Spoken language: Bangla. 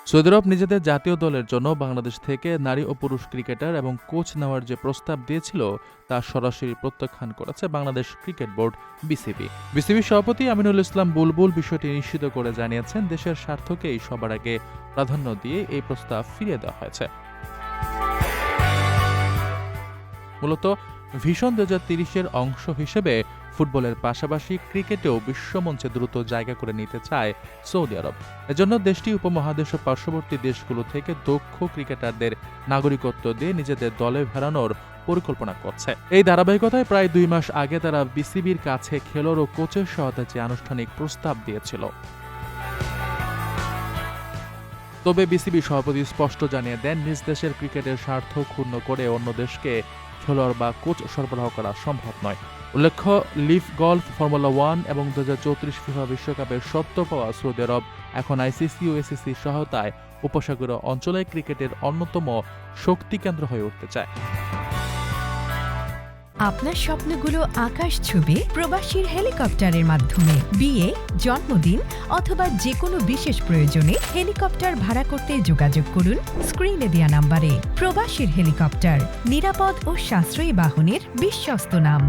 সৌদি আরব নিজেদের জাতীয় দলের জন্য বাংলাদেশ থেকে নারী ও পুরুষ ক্রিকেটার এবং কোচ নেওয়ার যে প্রস্তাব দিয়েছিল তা সরাসরি প্রত্যাখ্যান করেছে বাংলাদেশ ক্রিকেট বোর্ড বিসিবি। বিসিবির সভাপতি আমিনুল ইসলাম বুলবুল বিষয়টি নিশ্চিত করে জানিয়েছেন, দেশের স্বার্থকেই সবার আগে প্রাধান্য দিয়ে এই প্রস্তাব ফিরিয়ে দেওয়া হয়েছে। মূলত ভিশন 2030-এর অংশ হিসেবে ফুটবলের পাশাপাশি ক্রিকেটেও বিশ্বমঞ্চে দ্রুত জায়গা করে নিতে চায় সৌদি আরব। এজন্য দেশটি উপমহাদেশ ও পার্শ্ববর্তী দেশগুলো থেকে দক্ষ ক্রিকেটারদের নাগরিকত্ব দিয়ে নিজেদের দলে ফেরানোর পরিকল্পনা করছে। এই ধারাবাহিকতায় প্রায় 2 মাস আগে তারা বিসিবির কাছে খেলোয়াড় ও কোচের সহায়তায় যে আনুষ্ঠানিক প্রস্তাব দিয়েছিল। তবে বিসিবি সভাপতি স্পষ্ট জানিয়ে দেন, নিজ দেশের ক্রিকেটের স্বার্থ ক্ষুণ্ণ করে অন্য দেশকে খেলোয়াড় বা কোচ সরবরাহ করা সম্ভব নয়। উল্লেখ্য, লিভ গলফ, ফর্মুলা 1 এবং 2034 ফিফা বিশ্বকাপের সত্য পাওয়া সৌদি আরব এখন আইসিসি ও এসিসি সহায়তায় উপসাগরীয় অঞ্চলে ক্রিকেটের অন্যতম শক্তি কেন্দ্র হয়ে উঠতে চায়। আপনার স্বপ্নগুলো আকাশ ছুবে প্রবাসীর হেলিকপ্টারের মাধ্যমে। বিয়ে, জন্মদিন অথবা যে কোনো বিশেষ প্রয়োজনে হেলিকপ্টার ভাড়া করতে যোগাযোগ করুন স্ক্রিনে দেয়া নাম্বারে। প্রবাসীর হেলিকপ্টার, নিরাপদ ও সাশ্রয়ী বাহনের বিশ্বস্ত নাম।